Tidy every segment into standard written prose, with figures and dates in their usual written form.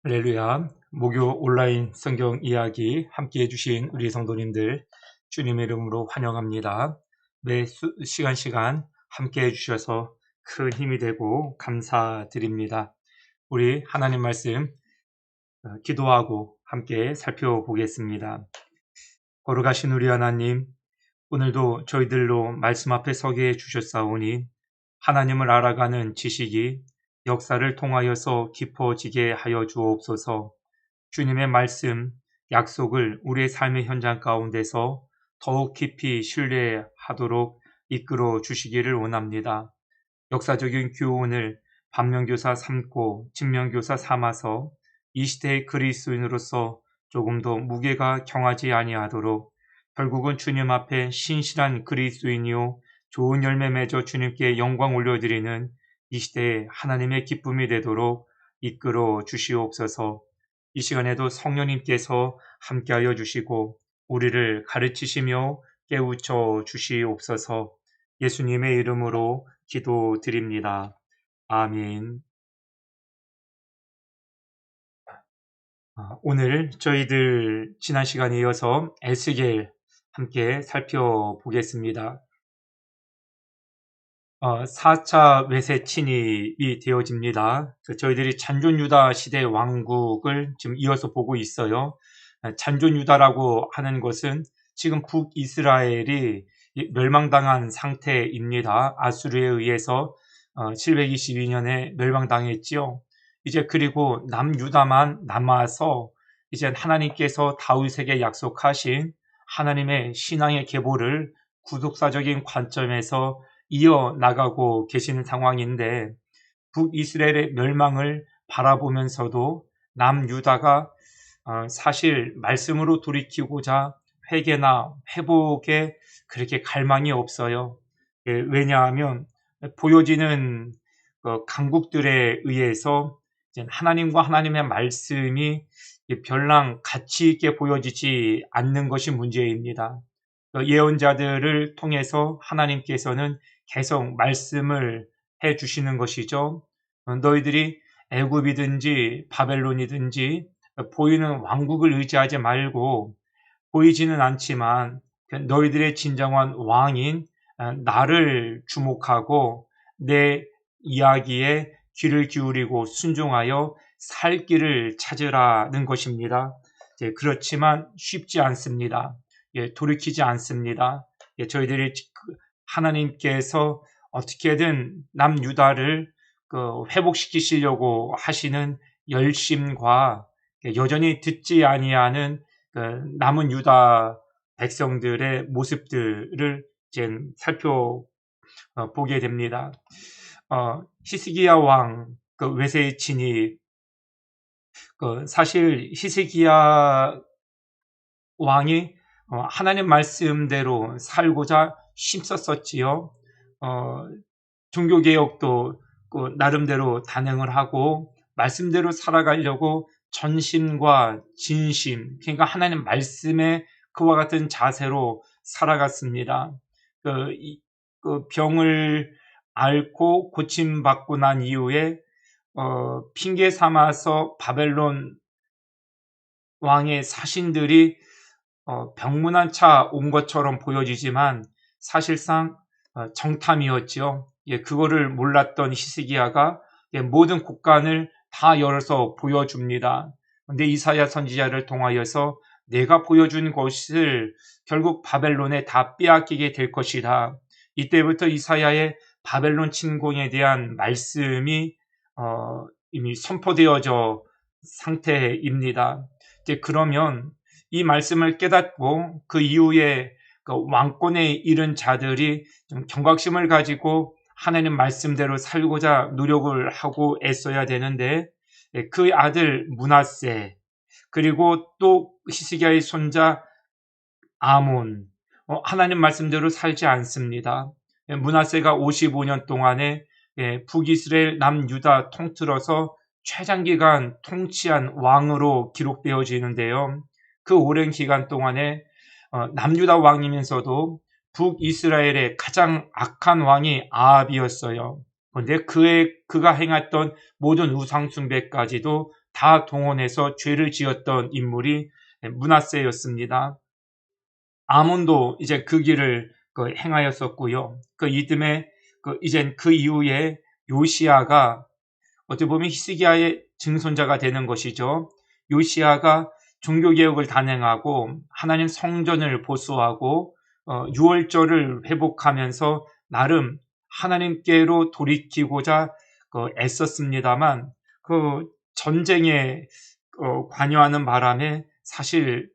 할렐루야. 목요 온라인 성경 이야기 함께 해주신 우리 성도님들 주님의 이름으로 환영합니다. 매 시간 함께 해주셔서 큰 힘이 되고 감사드립니다. 우리 하나님 말씀 기도하고 함께 살펴보겠습니다. 걸어가신 우리 하나님, 오늘도 저희들로 말씀 앞에 서게 해주셨사오니 하나님을 알아가는 지식이 역사를 통하여서 깊어지게 하여 주옵소서. 주님의 말씀, 약속을 우리의 삶의 현장 가운데서 더욱 깊이 신뢰하도록 이끌어 주시기를 원합니다. 역사적인 교훈을 반면교사 삼고 진면교사 삼아서 이 시대의 그리스도인으로서 조금 더 무게가 경하지 아니하도록 결국은 주님 앞에 신실한 그리스도인이요 좋은 열매 맺어 주님께 영광 올려드리는 이 시대에 하나님의 기쁨이 되도록 이끌어 주시옵소서. 이 시간에도 성령님께서 함께하여 주시고 우리를 가르치시며 깨우쳐 주시옵소서. 예수님의 이름으로 기도드립니다. 아멘. 오늘 저희들 지난 시간에 이어서 에스겔 함께 살펴보겠습니다. 4차 외세 침입이 되어집니다. 저희들이 잔존유다 시대 왕국을 지금 이어서 보고 있어요. 잔존유다라고 하는 것은 지금 북이스라엘이 멸망당한 상태입니다. 아수르에 의해서 722년에 멸망당했지요. 이제 그리고 남유다만 남아서 이제 하나님께서 다윗에게 약속하신 하나님의 신앙의 계보를 구속사적인 관점에서 이어나가고 계시는 상황인데 북이스라엘의 멸망을 바라보면서도 남유다가 사실 말씀으로 돌이키고자 회개나 회복에 그렇게 갈망이 없어요. 왜냐하면 보여지는 강국들에 의해서 하나님과 하나님의 말씀이 별랑 가치 있게 보여지지 않는 것이 문제입니다. 예언자들을 통해서 하나님께서는 계속 말씀을 해 주시는 것이죠. 너희들이 애굽이든지 바벨론이든지 보이는 왕국을 의지하지 말고 보이지는 않지만 너희들의 진정한 왕인 나를 주목하고 내 이야기에 귀를 기울이고 순종하여 살 길을 찾으라는 것입니다. 그렇지만 쉽지 않습니다. 돌이키지 않습니다. 저희들이 하나님께서 어떻게든 남유다를 회복시키시려고 하시는 열심과 여전히 듣지 아니하는 남은 유다 백성들의 모습들을 이제 살펴보게 됩니다. 히스기야 왕 외세의 진입, 사실 히스기야 왕이 하나님 말씀대로 살고자 힘썼었지요. 종교개혁도 나름대로 단행을 하고 말씀대로 살아가려고 전심과 진심, 그러니까 하나님 말씀에 그와 같은 자세로 살아갔습니다. 병을 앓고 고침받고 난 이후에 핑계 삼아서 바벨론 왕의 사신들이 병문안차 온 것처럼 보여지지만 사실상 정탐이었죠. 그거를 몰랐던 히스기야가 모든 곡간을 다 열어서 보여줍니다. 근데 이사야 선지자를 통하여서 내가 보여준 것을 결국 바벨론에 다 빼앗기게 될 것이다. 이때부터 이사야의 바벨론 침공에 대한 말씀이 이미 선포되어져 상태입니다. 그러면 이 말씀을 깨닫고 그 이후에 왕권에 이른 자들이 좀 경각심을 가지고 하나님 말씀대로 살고자 노력을 하고 애써야 되는데 그 아들 므낫세 그리고 또 히스기야의 손자 아몬 하나님 말씀대로 살지 않습니다. 므낫세가 55년 동안에 북이스라엘 남유다 통틀어서 최장기간 통치한 왕으로 기록되어지는데요. 그 오랜 기간 동안에 남유다 왕이면서도 북이스라엘의 가장 악한 왕이 아합이었어요. 그런데 그가 행했던 모든 우상 숭배까지도 다 동원해서 죄를 지었던 인물이 므낫세였습니다. 아몬도 이제 그 길을 행하였었고요. 그 이듬해 이젠 그 이후에 요시야가 어떻게 보면 히스기야의 증손자가 되는 것이죠. 요시야가 종교개혁을 단행하고 하나님 성전을 보수하고 유월절을 회복하면서 나름 하나님께로 돌이키고자 애썼습니다만 그 전쟁에 관여하는 바람에 사실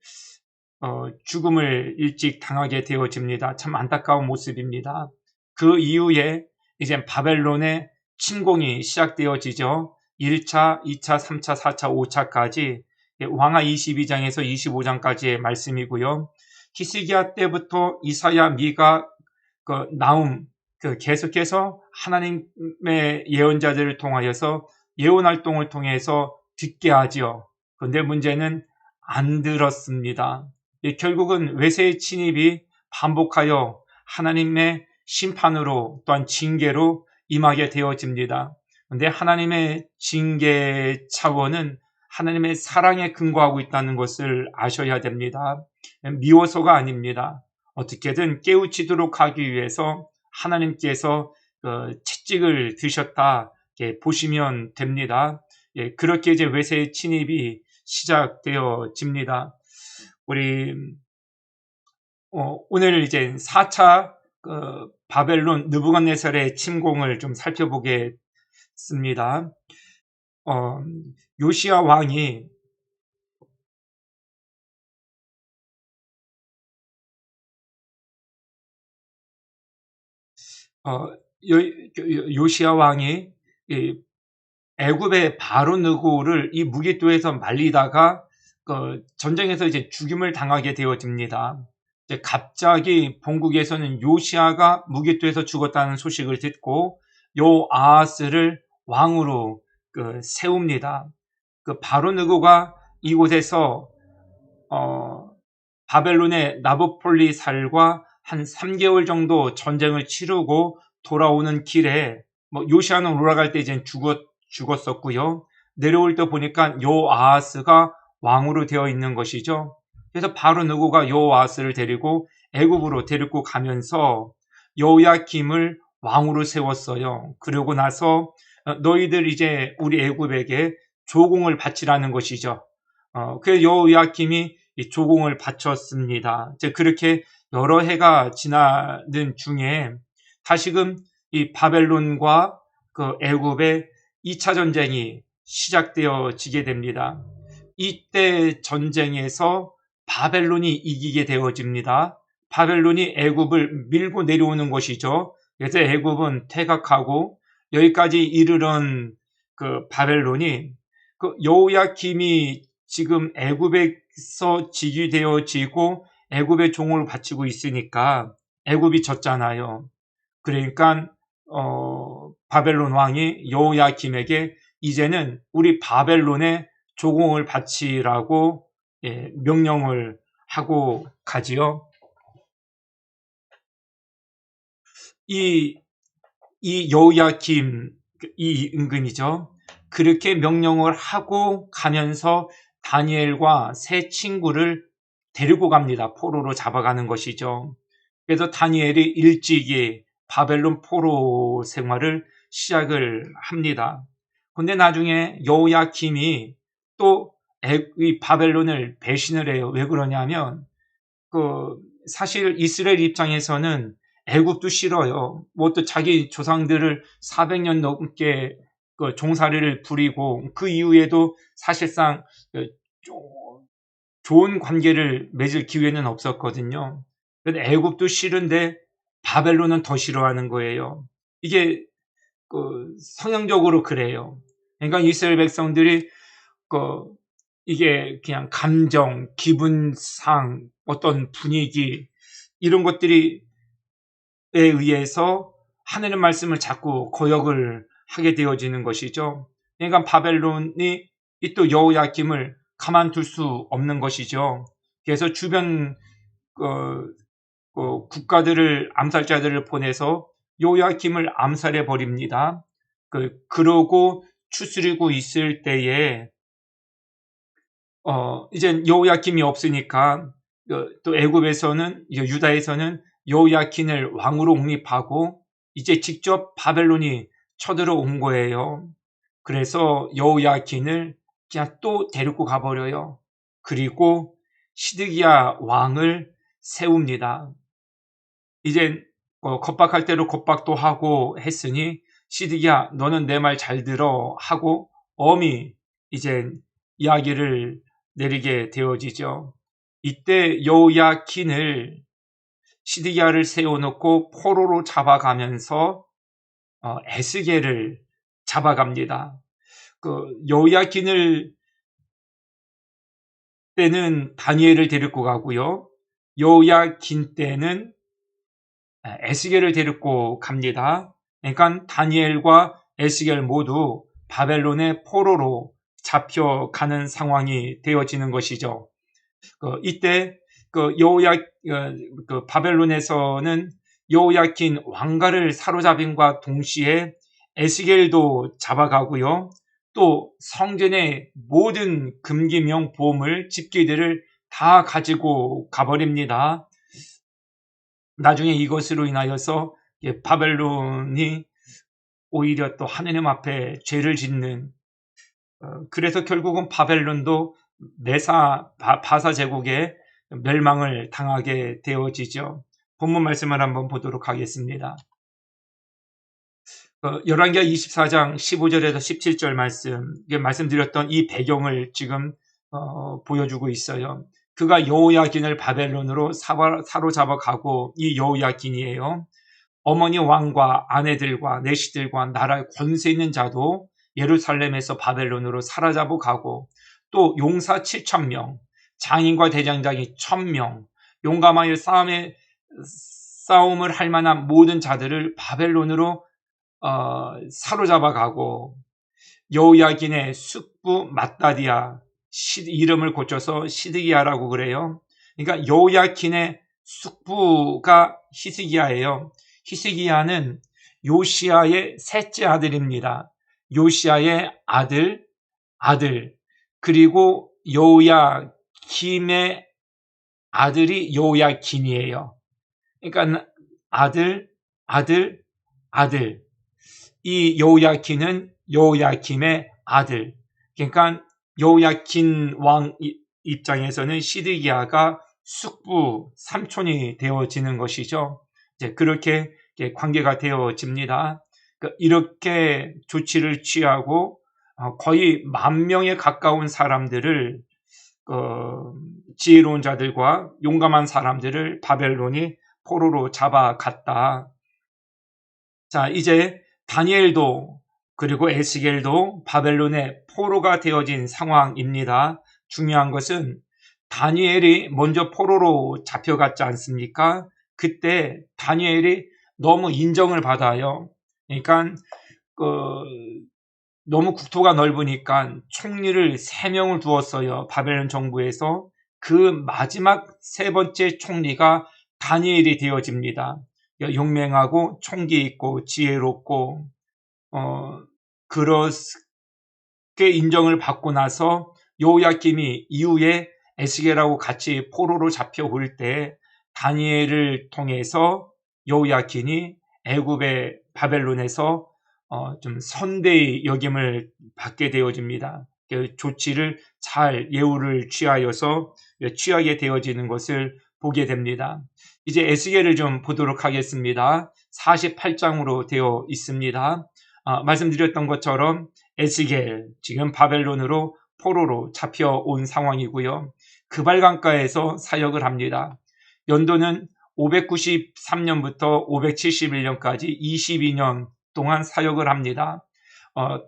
죽음을 일찍 당하게 되어집니다. 참 안타까운 모습입니다. 그 이후에 이제 바벨론의 침공이 시작되어지죠. 1차, 2차, 3차, 4차, 5차까지 왕하 22장에서 25장까지의 말씀이고요. 히스기야 때부터 이사야, 미가, 나움 계속해서 하나님의 예언자들을 통하여서 예언 활동을 통해서 듣게 하지요. 그런데 문제는 안 들었습니다. 결국은 외세의 침입이 반복하여 하나님의 심판으로 또한 징계로 임하게 되어집니다. 그런데 하나님의 징계 차원은 하나님의 사랑에 근거하고 있다는 것을 아셔야 됩니다. 미워서가 아닙니다. 어떻게든 깨우치도록 하기 위해서 하나님께서 채찍을 드셨다 보시면 됩니다. 그렇게 이제 외세의 침입이 시작되어집니다. 우리 오늘 이제 4차 바벨론 느부갓네살의 침공을 좀 살펴보겠습니다. 요시야 왕이 요시야 왕이 애굽의 바로 느고를 이 무기토에서 말리다가 전쟁에서 이제 죽임을 당하게 되어집니다. 이제 갑자기 본국에서는 요시야가 무기토에서 죽었다는 소식을 듣고 요아하스를 왕으로 세웁니다. 바로 느고가 이곳에서 바벨론의 나부폴리살과 한 3개월 정도 전쟁을 치르고 돌아오는 길에 요시야는 올라갈 때 이제 죽었었고요. 내려올 때 보니까 요아하스가 왕으로 되어 있는 것이죠. 그래서 바로 느고가 요아하스를 데리고 애굽으로 데리고 가면서 여호야김을 왕으로 세웠어요. 그러고 나서 너희들 이제 우리 애굽에게 조공을 바치라는 것이죠. 그래서 여호야김이 조공을 바쳤습니다. 이제 그렇게 여러 해가 지나는 중에 다시금 이 바벨론과 애굽의 2차 전쟁이 시작되어지게 됩니다. 이때 전쟁에서 바벨론이 이기게 되어집니다. 바벨론이 애굽을 밀고 내려오는 것이죠. 그래서 애굽은 퇴각하고 여기까지 이르는 바벨론이 여호야김이 지금 애굽에서 즉위되어지고 애굽의 종을 바치고 있으니까 애굽이 졌잖아요. 그러니까 바벨론 왕이 여호야김에게 이제는 우리 바벨론에 조공을 바치라고 명령을 하고 가지요. 이 여호야김 이 임금이죠. 그렇게 명령을 하고 가면서 다니엘과 세 친구를 데리고 갑니다. 포로로 잡아가는 것이죠. 그래서 다니엘이 일찍이 바벨론 포로 생활을 시작을 합니다. 근데 나중에 여호야김이 또 이 바벨론을 배신을 해요. 왜 그러냐면 사실 이스라엘 입장에서는 애굽도 싫어요. 또 자기 조상들을 400년 넘게 종살이를 부리고 그 이후에도 사실상 좋은 관계를 맺을 기회는 없었거든요. 근데 애굽도 싫은데 바벨론은 더 싫어하는 거예요. 이게 성향적으로 그래요. 그러니까 이스라엘 백성들이 이게 그냥 감정, 기분상, 어떤 분위기 이런 것들이 의해서 하나님의 말씀을 자꾸 거역을 하게 되어지는 것이죠. 그러니까 바벨론이 또 여호야김을 가만둘 수 없는 것이죠. 그래서 주변 국가들을 암살자들을 보내서 여호야김을 암살해 버립니다. 그러고 추스리고 있을 때에 이젠 여호야김이 없으니까 또 애굽에서는 유다에서는 여호야긴을 왕으로 옹립하고 이제 직접 바벨론이 쳐들어온 거예요. 그래서 여호야긴을 그냥 또 데리고 가버려요. 그리고 시드기야 왕을 세웁니다. 이젠 겁박할 대로 겁박도 하고 했으니 시드기야 너는 내 말 잘 들어 하고 엄히 이젠 이야기를 내리게 되어지죠. 이때 여호야긴을 시드기야를 세워놓고 포로로 잡아가면서 에스겔을 잡아갑니다. 여호야긴을 때는 다니엘을 데리고 가고요. 여호야긴 때는 에스겔을 데리고 갑니다. 그러니까 다니엘과 에스겔 모두 바벨론의 포로로 잡혀가는 상황이 되어지는 것이죠. 이때 바벨론에서는 여호야긴 왕가를 사로잡음과 동시에 에스겔도 잡아가고요. 또 성전의 모든 금기명 보물 집기들을 다 가지고 가버립니다. 나중에 이것으로 인하여서 바벨론이 오히려 또 하느님 앞에 죄를 짓는, 그래서 결국은 바벨론도 바사 제국의 멸망을 당하게 되어지죠. 본문 말씀을 한번 보도록 하겠습니다. 열왕기하 24장 15절에서 17절 말씀드렸던 이 배경을 지금 보여주고 있어요. 그가 여호야긴을 바벨론으로 사로잡아 가고, 이 여호야긴이에요. 어머니 왕과 아내들과 내시들과 나라의 권세 있는 자도 예루살렘에서 바벨론으로 사로잡아 가고, 또 용사 7,000명, 장인과 대장장이 1,000명, 용감하여 싸움을 할 만한 모든 자들을 바벨론으로 사로잡아 가고, 여호야긴의 숙부 맏다디아, 이름을 고쳐서 시드기야라고 그래요. 그러니까 여호야긴의 숙부가 히스기야예요. 히스기야는 요시야의 셋째 아들입니다. 요시야의 아들, 그리고 여호야김의 아들이 여호야긴이에요. 그러니까 아들. 이 여호야긴은 여호야김의 아들. 그러니까 여호야긴 왕 입장에서는 시드기야가 숙부 삼촌이 되어지는 것이죠. 이제 그렇게 관계가 되어집니다. 이렇게 조치를 취하고 거의 10,000명에 가까운 사람들을, 지혜로운 자들과 용감한 사람들을 바벨론이 포로로 잡아갔다. 자, 이제 다니엘도 그리고 에스겔도 바벨론의 포로가 되어진 상황입니다. 중요한 것은 다니엘이 먼저 포로로 잡혀갔지 않습니까? 그때 다니엘이 너무 인정을 받아요. 그러니까 너무 국토가 넓으니까 총리를 3명을 두었어요. 바벨론 정부에서. 그 마지막 3번째 총리가 다니엘이 되어집니다. 용맹하고 총기 있고 지혜롭고 그렇게 인정을 받고 나서 여호야김이 이후에 에스겔하고 같이 포로로 잡혀올 때 다니엘을 통해서 여호야김이 애굽의 바벨론에서 좀 선대의 여김을 받게 되어집니다. 조치를 잘 예우를 취하여서 취하게 되어지는 것을 보게 됩니다. 이제 에스겔을 좀 보도록 하겠습니다. 48장으로 되어 있습니다. 말씀드렸던 것처럼 에스겔, 지금 바벨론으로 포로로 잡혀온 상황이고요. 그발강가에서 사역을 합니다. 연도는 593년부터 571년까지 22년 동안 사역을 합니다.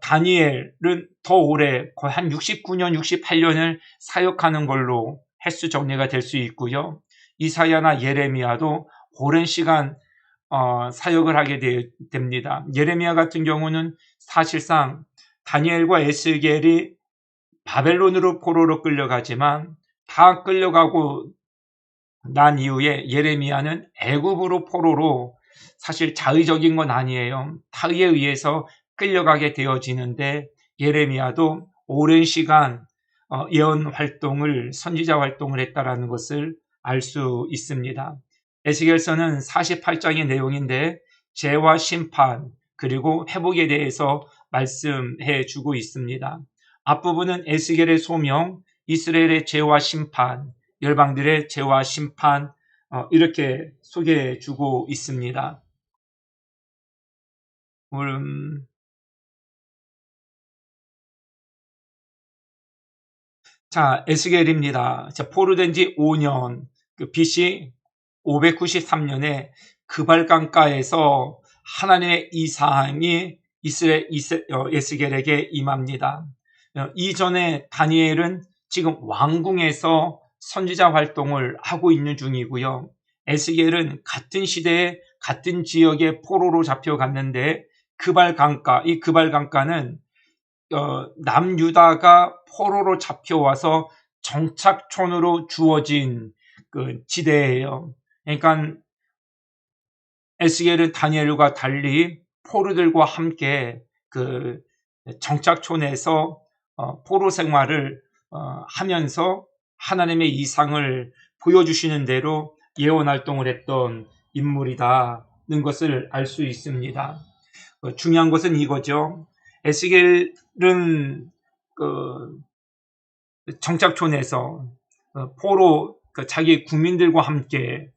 다니엘은 더 오래, 거의 한 69년, 68년을 사역하는 걸로 횟수 정리가 될 수 있고요. 이사야나 예레미야도 오랜 시간 사역을 하게 됩니다. 예레미야 같은 경우는 사실상 다니엘과 에스겔이 바벨론으로 포로로 끌려가지만 다 끌려가고 난 이후에 예레미야는 애굽으로 포로로, 사실 자의적인 건 아니에요. 타의에 의해서 끌려가게 되어지는데 예레미야도 오랜 시간 예언 활동을, 선지자 활동을 했다라는 것을 알 수 있습니다. 에스겔서는 48장의 내용인데 죄와 심판 그리고 회복에 대해서 말씀해 주고 있습니다. 앞부분은 에스겔의 소명, 이스라엘의 죄와 심판, 열방들의 죄와 심판 이렇게 소개해 주고 있습니다. 자, 에스겔입니다. 자, 포로된 지 5년, BC 593년에 그발강가에서 하나님의 이상이 에스겔에게 임합니다. 이전에 다니엘은 지금 왕궁에서 선지자 활동을 하고 있는 중이고요. 에스겔은 같은 시대에 같은 지역에 포로로 잡혀갔는데 그발강가, 이 그발강가는 남유다가 포로로 잡혀와서 정착촌으로 주어진 그 지대예요. 그러니까 에스겔은 다니엘과 달리 포로들과 함께 그 정착촌에서 포로 생활을 하면서 하나님의 이상을 보여주시는 대로 예언 활동을 했던 인물이다는 것을 알 수 있습니다. 중요한 것은 이거죠. 에스겔은 정착촌에서 포로 자기 국민들과 함께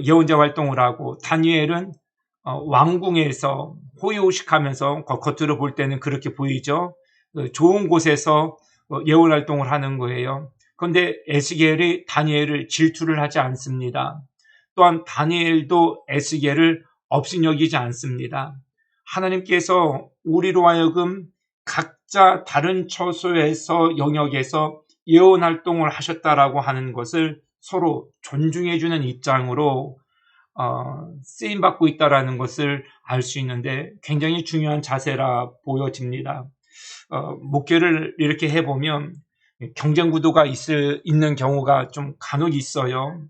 예언자 활동을 하고, 다니엘은 왕궁에서 호의호식하면서 겉으로 볼 때는 그렇게 보이죠. 좋은 곳에서 예언 활동을 하는 거예요. 그런데 에스겔이 다니엘을 질투를 하지 않습니다. 또한 다니엘도 에스겔을 업신여기지 않습니다. 하나님께서 우리로 하여금 각자 다른 처소에서 영역에서 예언 활동을 하셨다라고 하는 것을 서로 존중해주는 입장으로 쓰임받고 있다라는 것을 알 수 있는데 굉장히 중요한 자세라 보여집니다. 목회를 이렇게 해보면 경쟁 구도가 있는 경우가 좀 간혹 있어요.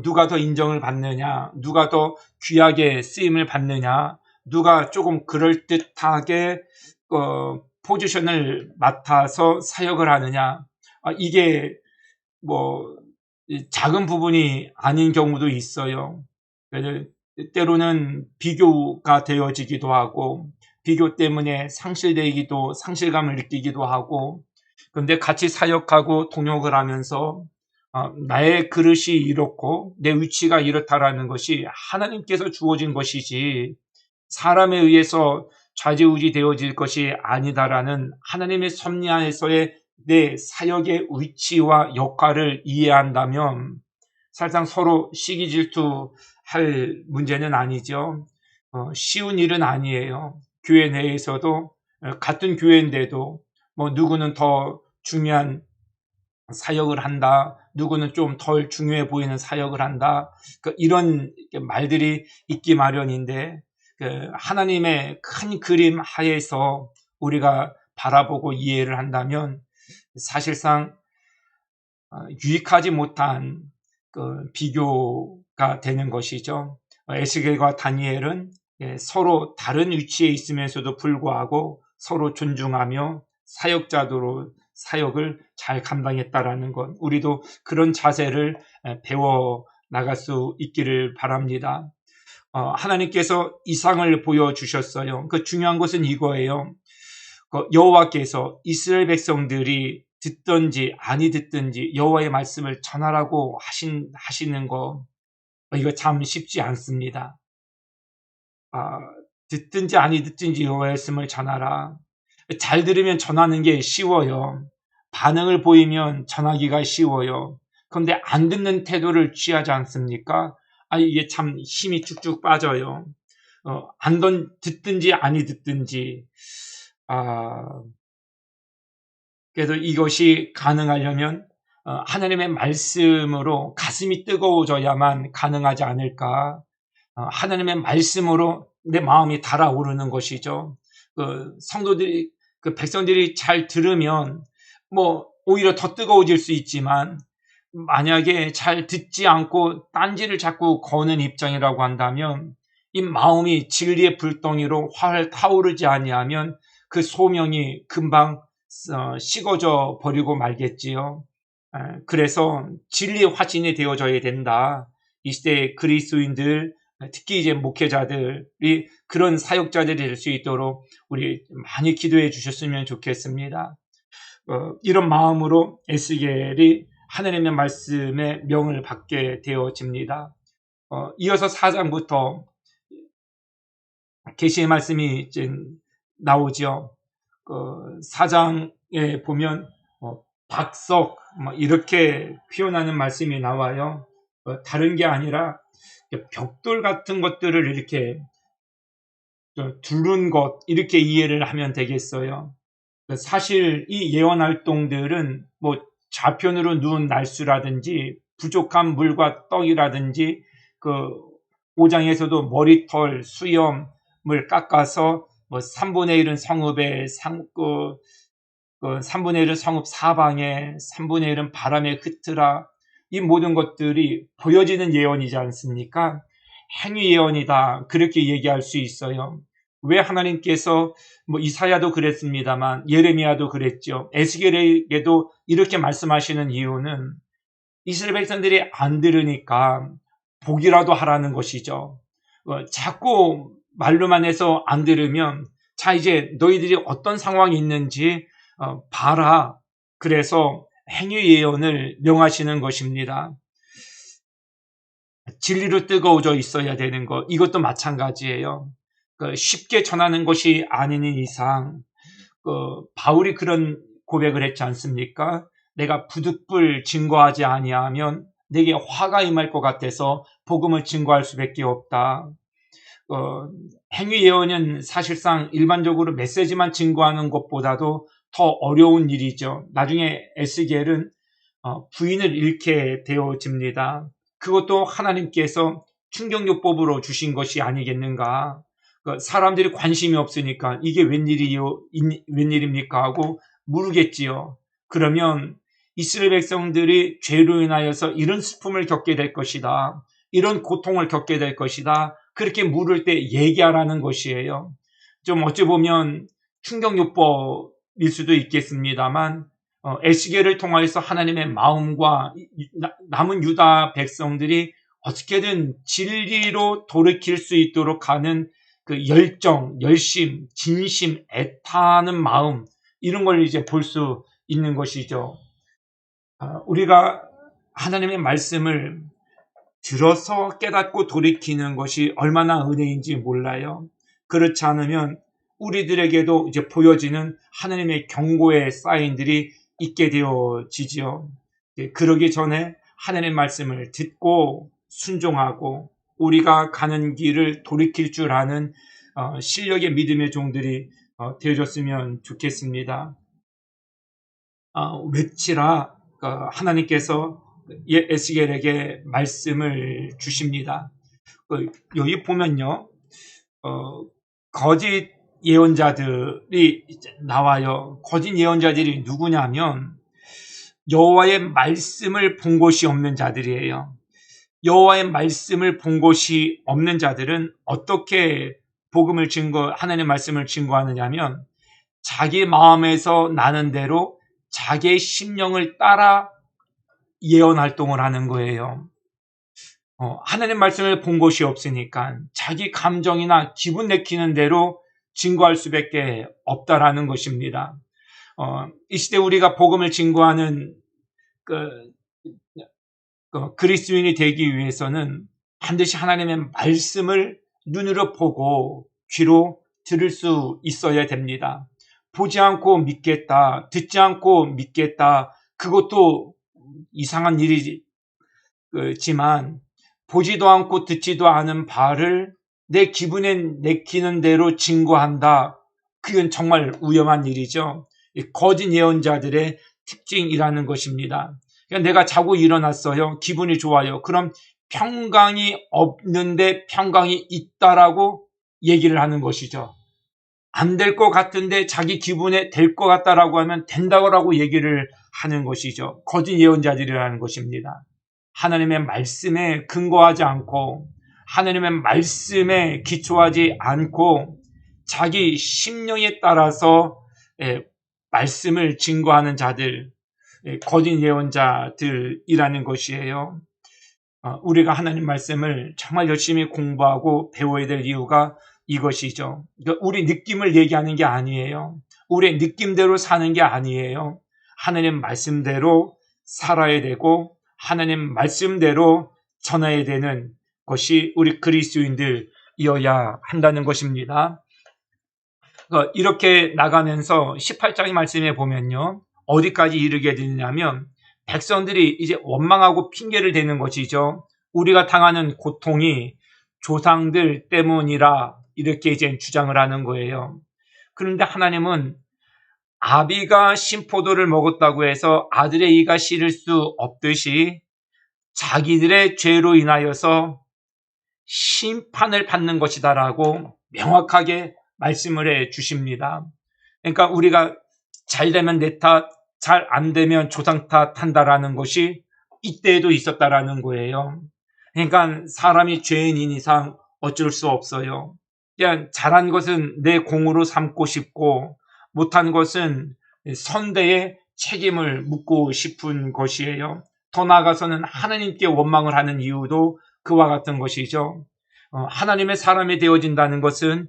누가 더 인정을 받느냐, 누가 더 귀하게 쓰임을 받느냐, 누가 조금 그럴듯하게 포지션을 맡아서 사역을 하느냐, 이게 뭐 작은 부분이 아닌 경우도 있어요. 때로는 비교가 되어지기도 하고, 비교 때문에 상실감을 느끼기도 하고, 그런데 같이 사역하고 동역을 하면서 나의 그릇이 이렇고 내 위치가 이렇다라는 것이 하나님께서 주어진 것이지 사람에 의해서 좌지우지 되어질 것이 아니다라는 하나님의 섭리 안에서의 내 사역의 위치와 역할을 이해한다면 사실상 서로 시기 질투할 문제는 아니죠. 쉬운 일은 아니에요. 교회 내에서도 같은 교회인데도 뭐 누구는 더 중요한 사역을 한다, 누구는 좀 덜 중요해 보이는 사역을 한다, 이런 말들이 있기 마련인데 하나님의 큰 그림 하에서 우리가 바라보고 이해를 한다면 사실상 유익하지 못한 비교가 되는 것이죠. 에스겔과 다니엘은 서로 다른 위치에 있으면서도 불구하고 서로 존중하며 사역자도로 사역을 잘 감당했다라는 것, 우리도 그런 자세를 배워 나갈 수 있기를 바랍니다. 하나님께서 이상을 보여주셨어요. 그 중요한 것은 이거예요. 여호와께서 이스라엘 백성들이 듣든지 아니 듣든지 여호와의 말씀을 전하라고 하시는 거, 이거 참 쉽지 않습니다. 듣든지 아니 듣든지 여호와의 말씀을 전하라. 잘 들으면 전하는 게 쉬워요. 반응을 보이면 전하기가 쉬워요. 그런데 안 듣는 태도를 취하지 않습니까? 이게 참 힘이 쭉쭉 빠져요. 듣든지 아니 듣든지. 그래서 이것이 가능하려면 하나님의 말씀으로 가슴이 뜨거워져야만 가능하지 않을까. 하나님의 말씀으로 내 마음이 달아오르는 것이죠. 성도들이, 백성들이 잘 들으면 뭐 오히려 더 뜨거워질 수 있지만, 만약에 잘 듣지 않고 딴지를 자꾸 거는 입장이라고 한다면 이 마음이 진리의 불덩이로 활 타오르지 아니하면 그 소명이 금방 식어져 버리고 말겠지요. 그래서 진리의 화신이 되어져야 된다. 이 시대의 그리스도인들, 특히 이제 목회자들이 그런 사역자들이 될 수 있도록 우리 많이 기도해 주셨으면 좋겠습니다. 이런 마음으로 에스겔이 하나님의 말씀의 명을 받게 되어집니다. 이어서 4장부터 계시의 말씀이 이제 나오죠. 4장에 보면 박석 이렇게 표현하는 말씀이 나와요. 다른 게 아니라 벽돌 같은 것들을 이렇게 두른 것 이렇게 이해를 하면 되겠어요. 사실 이 예언 활동들은 좌편으로 누운 날수라든지 부족한 물과 떡이라든지 5장에서도 머리털, 수염을 깎아서 3분의 1은 성읍에 3분의 1은 성읍 사방에 3분의 1은 바람에 흩트라, 이 모든 것들이 보여지는 예언이지 않습니까? 행위 예언이다, 그렇게 얘기할 수 있어요. 왜 하나님께서 이사야도 그랬습니다만 예레미야도 그랬죠. 에스겔에게도 이렇게 말씀하시는 이유는 이스라엘 백성들이 안 들으니까 복이라도 하라는 것이죠. 자꾸 말로만 해서 안 들으면 자 이제 너희들이 어떤 상황이 있는지 봐라. 그래서 행위 예언을 명하시는 것입니다. 진리로 뜨거워져 있어야 되는 것, 이것도 마찬가지예요. 쉽게 전하는 것이 아닌 이상 바울이 그런 고백을 했지 않습니까? 내가 부득불 증거하지 아니하면 내게 화가 임할 것 같아서 복음을 증거할 수밖에 없다. 행위 예언은 사실상 일반적으로 메시지만 증거하는 것보다도 더 어려운 일이죠. 나중에 에스겔은 부인을 잃게 되어집니다. 그것도 하나님께서 충격요법으로 주신 것이 아니겠는가. 사람들이 관심이 없으니까 이게 웬일입니까 하고 물으겠지요. 그러면 이스라엘 백성들이 죄로 인하여서 이런 슬픔을 겪게 될 것이다, 이런 고통을 겪게 될 것이다, 그렇게 물을 때 얘기하라는 것이에요. 좀 어찌 보면 충격요법일 수도 있겠습니다만 에스겔을 통하여서 하나님의 마음과 남은 유다 백성들이 어떻게든 진리로 돌이킬 수 있도록 하는 그 열정, 열심, 진심, 애타는 마음, 이런 걸 이제 볼 수 있는 것이죠. 우리가 하나님의 말씀을 들어서 깨닫고 돌이키는 것이 얼마나 은혜인지 몰라요. 그렇지 않으면 우리들에게도 이제 보여지는 하나님의 경고의 사인들이 있게 되어지지요. 그러기 전에 하나님의 말씀을 듣고 순종하고 우리가 가는 길을 돌이킬 줄 아는 실력의 믿음의 종들이 되어졌으면 좋겠습니다. 외치라, 하나님께서 에스겔에게 말씀을 주십니다. 여기 보면요, 거짓 예언자들이 나와요. 거짓 예언자들이 누구냐면 여호와의 말씀을 본 곳이 없는 자들이에요. 여호와의 말씀을 본 곳이 없는 자들은 어떻게 복음을 하나님의 말씀을 증거하느냐면 자기 마음에서 나는 대로 자기의 심령을 따라 예언 활동을 하는 거예요. 하나님 말씀을 본 곳이 없으니까 자기 감정이나 기분 내키는 대로 증거할 수밖에 없다라는 것입니다. 이 시대 우리가 복음을 증거하는 그리스도인이 되기 위해서는 반드시 하나님의 말씀을 눈으로 보고 귀로 들을 수 있어야 됩니다. 보지 않고 믿겠다, 듣지 않고 믿겠다, 그것도 이상한 일이지만 보지도 않고 듣지도 않은 바를 내 기분에 내키는 대로 증거한다, 그건 정말 위험한 일이죠. 거짓 예언자들의 특징이라는 것입니다. 내가 자고 일어났어요. 기분이 좋아요. 그럼 평강이 없는데 평강이 있다라고 얘기를 하는 것이죠. 안 될 것 같은데 자기 기분에 될 것 같다라고 하면 된다고 얘기를 하는 것이죠. 거짓 예언자들이라는 것입니다. 하나님의 말씀에 근거하지 않고 하나님의 말씀에 기초하지 않고 자기 심령에 따라서 말씀을 증거하는 자들, 거짓 예언자들이라는 것이에요. 우리가 하나님 말씀을 정말 열심히 공부하고 배워야 될 이유가 이것이죠. 그러니까 우리 느낌을 얘기하는 게 아니에요. 우리의 느낌대로 사는 게 아니에요. 하나님 말씀대로 살아야 되고 하나님 말씀대로 전해야 되는 것이 우리 그리스도인들이어야 한다는 것입니다. 이렇게 나가면서 18장의 말씀에 보면요, 어디까지 이르게 되냐면 백성들이 이제 원망하고 핑계를 대는 것이죠. 우리가 당하는 고통이 조상들 때문이라 이렇게 이제 주장을 하는 거예요. 그런데 하나님은 아비가 신포도를 먹었다고 해서 아들의 이가 싫을 수 없듯이 자기들의 죄로 인하여서 심판을 받는 것이다라고 명확하게 말씀을 해 주십니다. 그러니까 우리가 잘 되면 내 탓, 잘 안 되면 조상 탓한다라는 것이 이때에도 있었다라는 거예요. 그러니까 사람이 죄인인 이상 어쩔 수 없어요. 그냥 잘한 것은 내 공으로 삼고 싶고 못한 것은 선대의 책임을 묻고 싶은 것이에요. 더 나아가서는 하나님께 원망을 하는 이유도 그와 같은 것이죠. 하나님의 사람이 되어진다는 것은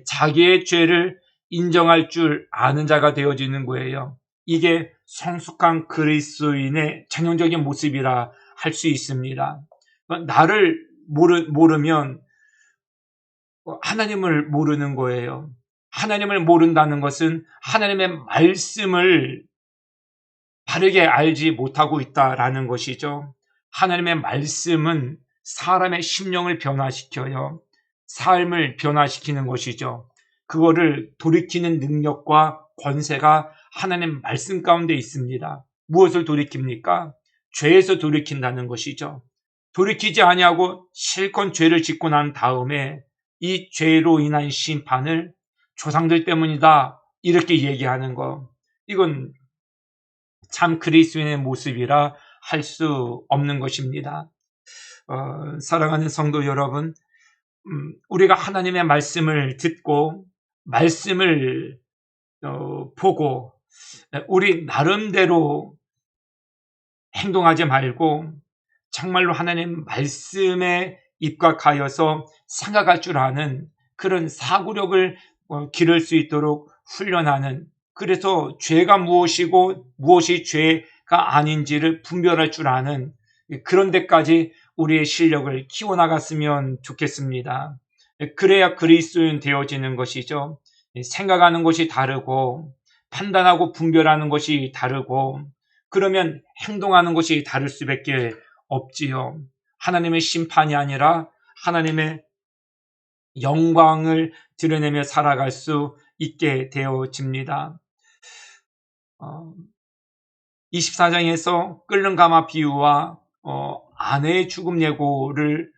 자기의 죄를 인정할 줄 아는 자가 되어지는 거예요. 이게 성숙한 그리스도인의 전형적인 모습이라 할 수 있습니다. 나를 모르면 하나님을 모르는 거예요. 하나님을 모른다는 것은 하나님의 말씀을 바르게 알지 못하고 있다라는 것이죠. 하나님의 말씀은 사람의 심령을 변화시켜요. 삶을 변화시키는 것이죠. 그거를 돌이키는 능력과 권세가 하나님 말씀 가운데 있습니다. 무엇을 돌이킵니까? 죄에서 돌이킨다는 것이죠. 돌이키지 아니하고 실컷 죄를 짓고 난 다음에 이 죄로 인한 심판을 조상들 때문이다 이렇게 얘기하는 거, 이건 참 그리스도인의 모습이라 할 수 없는 것입니다. 사랑하는 성도 여러분, 우리가 하나님의 말씀을 듣고 말씀을 보고 우리 나름대로 행동하지 말고 정말로 하나님 말씀에 입각하여서 생각할 줄 아는 그런 사고력을 기를 수 있도록 훈련하는, 그래서 죄가 무엇이고 무엇이 죄가 아닌지를 분별할 줄 아는 그런 데까지 우리의 실력을 키워나갔으면 좋겠습니다. 그래야 그리스도인 되어지는 것이죠. 생각하는 것이 다르고 판단하고 분별하는 것이 다르고 그러면 행동하는 것이 다를 수밖에 없지요. 하나님의 심판이 아니라 하나님의 영광을 드러내며 살아갈 수 있게 되어집니다. 24장에서 끓는 가마 비유와 아내의 죽음 예고를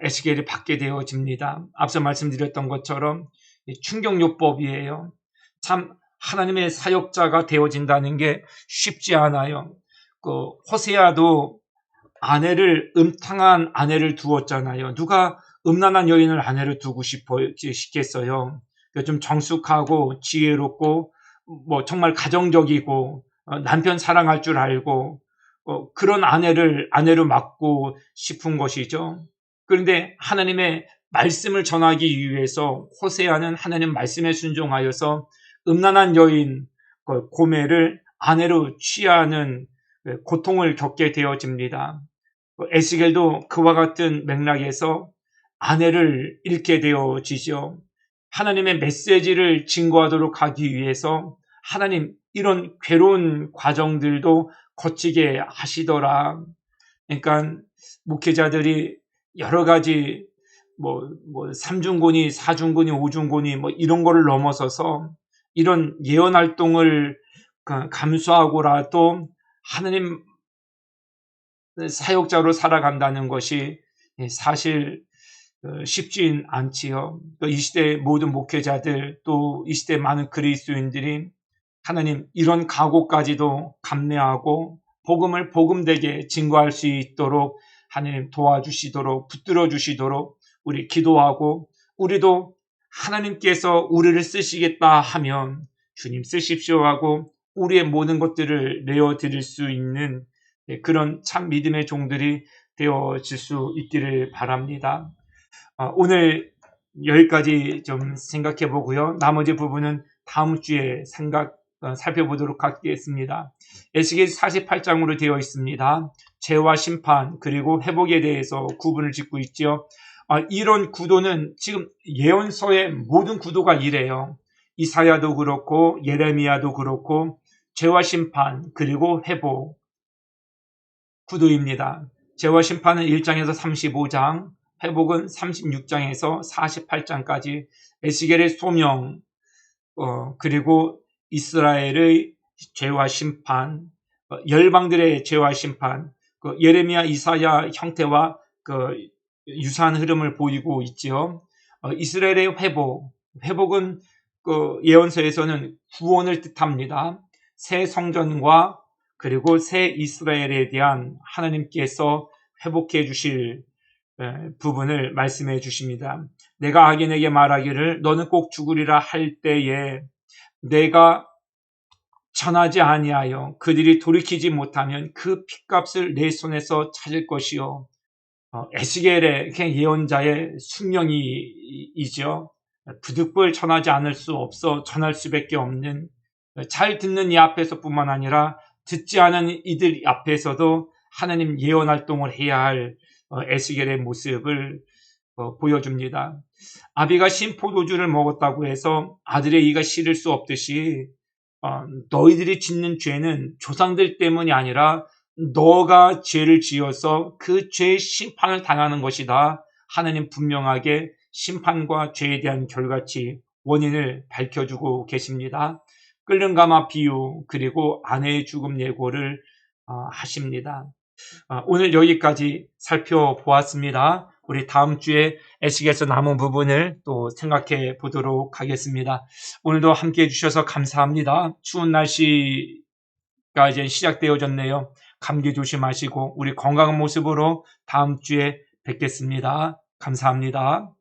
에스겔이 받게 되어집니다. 앞서 말씀드렸던 것처럼 충격요법이에요. 참 하나님의 사역자가 되어진다는 게 쉽지 않아요. 호세아도 음탕한 아내를 두었잖아요. 누가 음란한 여인을 아내를 두고 싶겠어요. 좀 정숙하고 지혜롭고 정말 가정적이고 남편 사랑할 줄 알고 그런 아내로 맡고 싶은 것이죠. 그런데 하나님의 말씀을 전하기 위해서 호세아는 하나님 말씀에 순종하여서 음란한 여인 고멜을 아내로 취하는 고통을 겪게 되어집니다. 에스겔도 그와 같은 맥락에서 아내를 잃게 되어지죠. 하나님의 메시지를 증거하도록 하기 위해서 하나님 이런 괴로운 과정들도 거치게 하시더라. 그러니까 목회자들이 여러 가지 삼중고니, 사중고니, 오중고니 이런 거를 넘어서서 이런 예언 활동을 감수하고라도 하나님 사역자로 살아간다는 것이 사실 쉽진 않지요. 또 이 시대 모든 목회자들, 또 이 시대 많은 그리스도인들이 하나님 이런 각오까지도 감내하고 복음을 복음되게 증거할 수 있도록 하나님 도와주시도록 붙들어 주시도록 우리 기도하고, 우리도 하나님께서 우리를 쓰시겠다 하면 주님 쓰십시오 하고 우리의 모든 것들을 내어드릴 수 있는 그런 참 믿음의 종들이 되어질 수 있기를 바랍니다. 오늘 여기까지 좀 생각해 보고요. 나머지 부분은 다음 주에 살펴보도록 하겠습니다. 에스겔 48장으로 되어 있습니다. 죄와 심판 그리고 회복에 대해서 구분을 짓고 있죠. 이런 구도는 지금 예언서의 모든 구도가 이래요. 이사야도 그렇고 예레미야도 그렇고 죄와 심판 그리고 회복 구도입니다. 죄와 심판은 1장에서 35장, 회복은 36장에서 48장까지 에스겔의 소명, 그리고 이스라엘의 죄와 심판, 열방들의 죄와 심판, 예레미야, 이사야 형태와 유사한 흐름을 보이고 있지요. 이스라엘의 회복은 예언서에서는 구원을 뜻합니다. 새 성전과 그리고 새 이스라엘에 대한 하나님께서 회복해 주실 부분을 말씀해 주십니다. 내가 악인에게 말하기를 너는 꼭 죽으리라 할 때에 내가 전하지 아니하여 그들이 돌이키지 못하면 그 핏값을 내 손에서 찾을 것이요. 에스겔의 예언자의 숙명이죠. 부득불 전하지 않을 수 없어 전할 수밖에 없는, 잘 듣는 이 앞에서뿐만 아니라 듣지 않은 이들 앞에서도 하나님 예언 활동을 해야 할 에스겔의 모습을 보여줍니다. 아비가 신포도주를 먹었다고 해서 아들의 이가 싫을 수 없듯이 너희들이 짓는 죄는 조상들 때문이 아니라 너가 죄를 지어서 그 죄의 심판을 당하는 것이다. 하나님 분명하게 심판과 죄에 대한 결과치 원인을 밝혀주고 계십니다. 끓는 가마 비유 그리고 아내의 죽음 예고를 하십니다. 오늘 여기까지 살펴보았습니다. 우리 다음 주에 에스겔서 남은 부분을 또 생각해 보도록 하겠습니다. 오늘도 함께 해주셔서 감사합니다. 추운 날씨가 이제 시작되어졌네요. 감기 조심하시고 우리 건강한 모습으로 다음 주에 뵙겠습니다. 감사합니다.